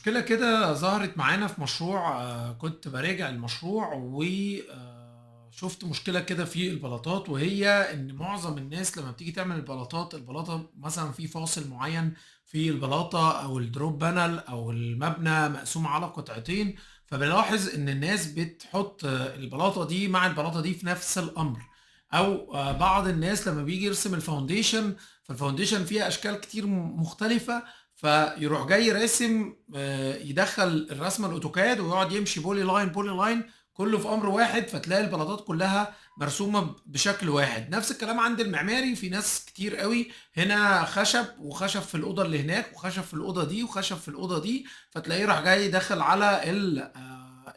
مشكلة كده ظهرت معانا في مشروع كنت براجع المشروع وشفت مشكلة كده في البلاطات، وهي ان معظم الناس لما بتيجي تعمل البلاطة مثلا في فاصل معين في البلاطة او الدروب بانل او المبنى مقسوم على قطعتين. فبلاحظ ان الناس بتحط البلاطة دي مع البلاطة دي في نفس الامر، او بعض الناس لما بيجي يرسم الفاونديشن، فالفاونديشن فيها اشكال كتير مختلفة، فيروح جاي راسم يدخل الرسمه الاوتوكاد ويقعد يمشي بولي لاين بولي لاين كله في امر واحد، فتلاقي البلاطات كلها مرسومه بشكل واحد. نفس الكلام عند المعماري، في ناس كتير قوي هنا خشب وخشب في الاوضه اللي هناك وخشب في الاوضه دي وخشب في الاوضه دي، فتلاقيه راح جاي داخل على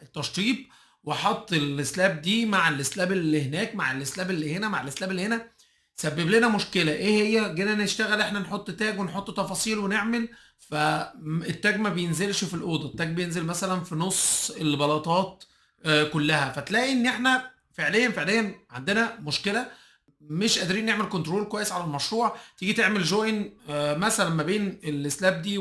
التشطيب وحط السلاب دي مع السلاب اللي هناك مع السلاب اللي هنا مع السلاب اللي هنا. سبب لنا مشكله ايه؟ هي جينا نشتغل احنا نحط تاج ونحط تفاصيل ونعمل، فالتاج ما بينزلش في الاوضه، التاج بينزل مثلا في نص البلاطات كلها، فتلاقي ان احنا فعليا عندنا مشكله، مش قادرين نعمل كنترول كويس على المشروع. تيجي تعمل جوين مثلا ما بين السلاب دي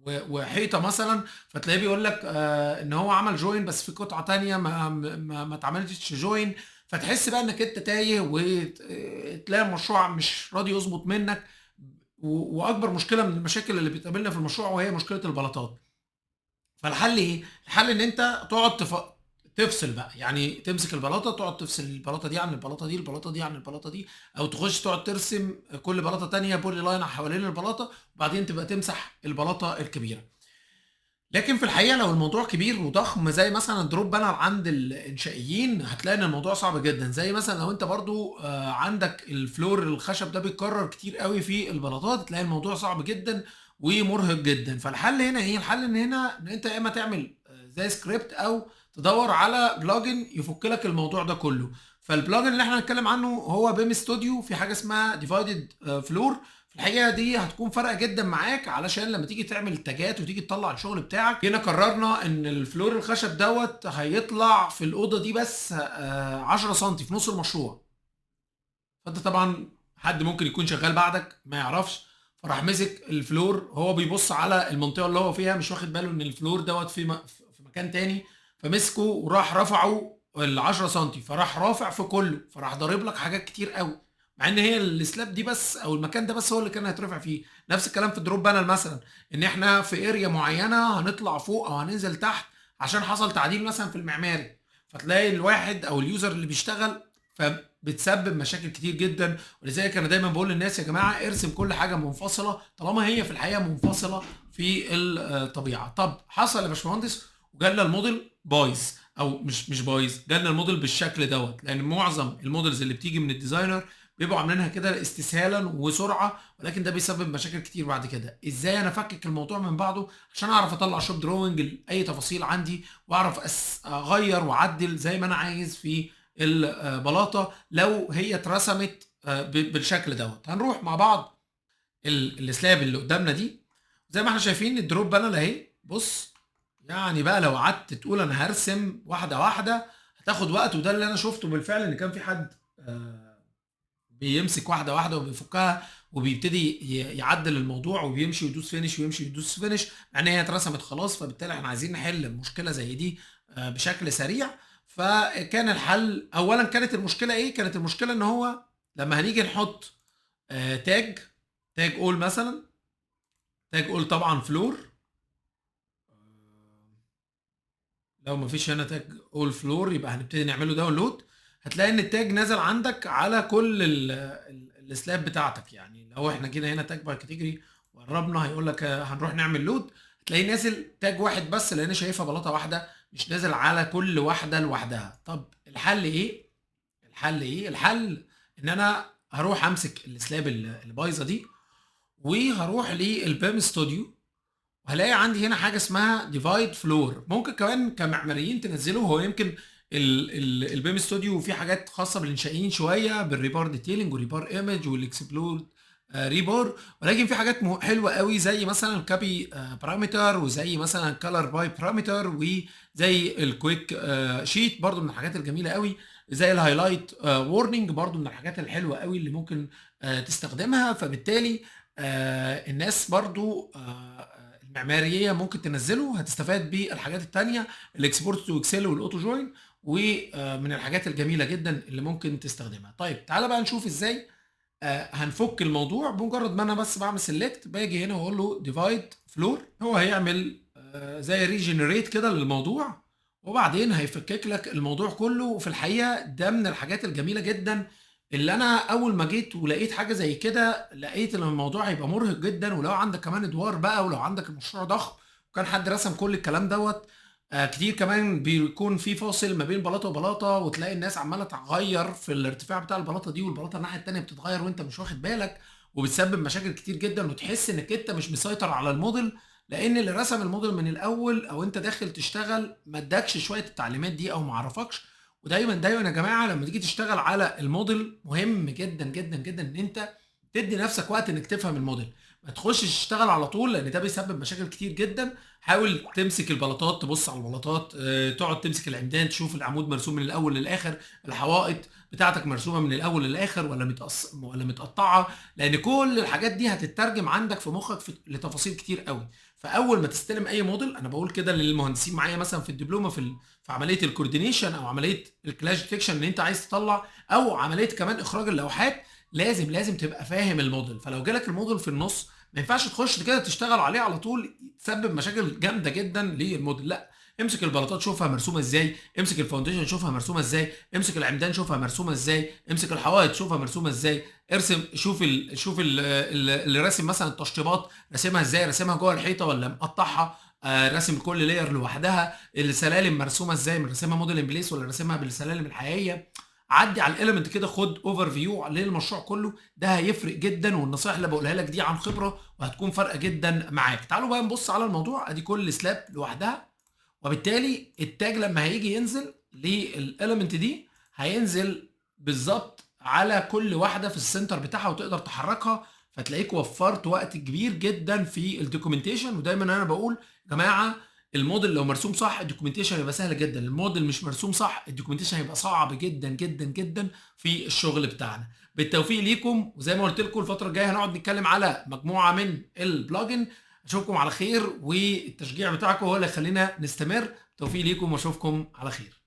وحيطه مثلا، فتلاقيه بيقول لك ان هو عمل جوين بس في قطعه تانية ما اتعملتش جوين. فتحس بقى انك انت تايه وتلاقي المشروع مش راضي يظبط منك. واكبر مشكله من المشاكل اللي بتقابلنا في المشروع وهي مشكله البلاطات. فالحل ايه؟ الحل ان انت تقعد تفصل بقى، يعني تمسك البلاطه تقعد تفصل البلاطه دي عن البلاطه دي، البلاطه دي عن البلاطه دي، او تخش تقعد ترسم كل بلاطه تانية بولي لاين حوالين البلاطه، وبعدين تبقى تمسح البلاطه الكبيره. لكن في الحقيقه لو الموضوع كبير وضخم زي مثلا الدروب بانر عند الانشائيين، هتلاقي ان الموضوع صعب جدا. زي مثلا لو انت برضو عندك الفلور الخشب ده بيتكرر كتير قوي في البلاطات، تلاقي الموضوع صعب جدا ومرهق جدا. فالحل هنا ايه؟ الحل ان هنا ان انت يا اما تعمل زي سكريبت او تدور على بلجن يفك لك الموضوع ده كله. فالبلجن اللي احنا هنتكلم عنه هو بيم ستوديو، في حاجه اسمها ديفايدد فلور. الحقيقه دي هتكون فارقه جدا معاك، علشان لما تيجي تعمل التاجات وتيجي تطلع الشغل بتاعك. هنا قررنا ان الفلور الخشب دوت هيطلع في الاوضه دي بس 10 سم في نص المشروع. فانت طبعا حد ممكن يكون شغال بعدك ما يعرفش، فراح مسك الفلور هو بيبص على المنطقه اللي هو فيها، مش واخد باله ان الفلور دوت في مكان تاني، فمسكه وراح رفعه ال 10 سم، فراح رافع في كله، فراح ضارب لك حاجات كتير قوي، مع ان هي السلاب دي بس او المكان ده بس هو اللي كان هيترفع فيه. نفس الكلام في الدروب بانل مثلا، ان احنا في اريا معينه هنطلع فوق او هننزل تحت عشان حصل تعديل مثلا في المعماري، فتلاقي الواحد او اليوزر اللي بيشتغل فبتسبب مشاكل كتير جدا. ولذلك انا دايما بقول للناس يا جماعه ارسم كل حاجه منفصله طالما هي في الحقيقه منفصله في الطبيعه. طب حصل يا باشمهندس وجالنا الموديل بايظ، او مش بايظ، جالنا الموديل بالشكل دوت، لان معظم الموديلز اللي بتيجي من الديزاينر بيبقوا عاملينها كده استسهالا وسرعه، ولكن ده بيسبب مشاكل كتير بعد كده. ازاي انا افكك الموضوع من بعضه عشان اعرف اطلع شوب دروينج لاي تفاصيل عندي، واعرف اغير واعدل زي ما انا عايز في البلاطه لو هي اترسمت بالشكل دوت. هنروح مع بعض السلاب اللي قدامنا دي، زي ما احنا شايفين الدروب بانل اهي. بص، يعني بقى لو قعدت تقول انا هرسم واحده واحده هتاخد وقت، وده اللي انا شفته بالفعل، ان كان في حد بيمسك واحده واحده وبيفكها وبيبتدي يعدل الموضوع وبيمشي ويدوس فينش ويمشي ويدوس فينش، مع ان هي اترسمت خلاص. فبالتالي احنا عايزين نحل مشكله زي دي بشكل سريع. فكان الحل اولا، كانت المشكله ايه؟ كانت المشكله ان هو لما هنيجي نحط تاج، تاج اول مثلا، تاج اول طبعا فلور، لو ما فيش هنا تاج اول فلور يبقى هنبتدي نعمله داونلود. هتلاقي ان التاج نازل عندك على كل السلاب بتاعتك. يعني لو احنا جينا هنا تاج باي كاتيجوري وقربنا هيقول لك هنروح نعمل لود، هتلاقيه نازل تاج واحد بس لان شايفها بلاطه واحده، مش نازل على كل واحده لوحدها. طب الحل ايه؟ الحل ايه؟ الحل ان انا هروح امسك السلاب اللي بايظه دي، وهروح للبيم ستوديو، وهلاقي عندي هنا حاجه اسمها ديفايد فلور. ممكن كمان كمعماريين تنزله، هو يمكن البيم ستوديو فيه حاجات خاصه بالانشائيين شويه، بالريبار ديتيلنج والريبار ايمج والاكسبلور ريبار، ولكن في حاجات حلوه قوي زي مثلا الكابي بارامتر، وزي مثلا كلر باي بارامتر، وزي الكويك شيت برضو من الحاجات الجميله قوي، زي الهايلايت وورنينج برضو من الحاجات الحلوه قوي اللي ممكن تستخدمها. فبالتالي الناس برضو معماريه ممكن تنزله، هتستفاد بالحاجات التانيه الاكسبورت تو اكسل والاوتو جوين، ومن الحاجات الجميله جدا اللي ممكن تستخدمها. طيب تعالى بقى نشوف ازاي هنفك الموضوع. بمجرد ما انا بس بعمل سيلكت باجي هنا واقول له ديفايد فلور، هو هيعمل زي ريجنريت كده للموضوع، وبعدين هيفكك لك الموضوع كله. وفي الحقيقه ده من الحاجات الجميله جدا اللي انا اول ما جيت ولقيت حاجه زي كده لقيت ان الموضوع هيبقى مرهق جدا. ولو عندك كمان ادوار بقى، ولو عندك المشروع ضخم وكان حد رسم كل الكلام دوت، كتير كمان بيكون في فاصل ما بين بلاطه وبلاطه، وتلاقي الناس عماله تغير في الارتفاع بتاع البلاطه دي، والبلاطه الناحيه التانيه بتتغير وانت مش واخد بالك، وبتسبب مشاكل كتير جدا، وتحس انك انت مش مسيطر على الموديل، لان اللي رسم الموديل من الاول او انت داخل تشتغل ما ادكش شويه التعليمات دي او ما عرفكش. ودايما دايما يا جماعه لما تيجي تشتغل على الموديل مهم جدا جدا جدا ان انت تدي نفسك وقت انك تفهم الموديل، ما تخشش تشتغل على طول لان ده بيسبب مشاكل كتير جدا. حاول تمسك البلاطات، تبص على البلاطات، تقعد تمسك العمدان، تشوف العمود مرسوم من الاول للاخر، الحوائط بتاعتك مرسومه من الاول للاخر ولا متقطعه، لان كل الحاجات دي هتترجم عندك في مخك لتفاصيل كتير قوي. فاول ما تستلم اي موديل، انا بقول كده للمهندسين معايا مثلا في الدبلومه في عمليه الكوردينيشن او عمليه الكلاش ديتكشن اللي انت عايز تطلع، او عمليه كمان اخراج اللوحات، لازم تبقى فاهم الموديل. فلو جالك الموديل في النص ما ينفعش تخش كده تشتغل عليه على طول، تسبب مشاكل جامده جدا للموديل. لا، امسك البلاطات شوفها مرسومه ازاي، امسك الفاونديشن شوفها مرسومه ازاي، امسك العمدان شوفها مرسومه ازاي، امسك الحوائط شوفها مرسومه ازاي، ارسم، شوف اللي راسم مثلا التشطيبات راسمها ازاي، راسمها جوه الحيطه ولا مقطعها، راسم كل لاير لوحدها، السلالم مرسومه ازاي، راسمها موديل ان بليس ولا راسمها بالسلالم الحقيقيه. عدي على الاليمنت كده، خد اوفر فيو للمشروع كله، ده هيفرق جدا. والنصائح اللي بقولها لك دي عن خبره وهتكون فارقه جدا معاك. تعالوا بقى نبص على الموضوع، ادي كل سلاب لوحدها، وبالتالي التاج لما هيجي ينزل للاليمنت دي هينزل بالظبط على كل واحده في السنتر بتاعها وتقدر تحركها، فتلاقيك وفرت وقت كبير جدا في الدوكيومنتيشن. ودايما انا بقول يا جماعه الموديل لو مرسوم صح الدوكيومنتيشن هيبقى سهل جدا، الموديل مش مرسوم صح الدوكيومنتيشن هيبقى صعب جدا جدا جدا في الشغل بتاعنا. بالتوفيق ليكم، وزي ما قلت لكم الفتره الجايه هنقعد نتكلم على مجموعه من البلجن. اشوفكم على خير، والتشجيع بتاعكم هو اللي يخلينا نستمر. توفيق ليكم واشوفكم على خير.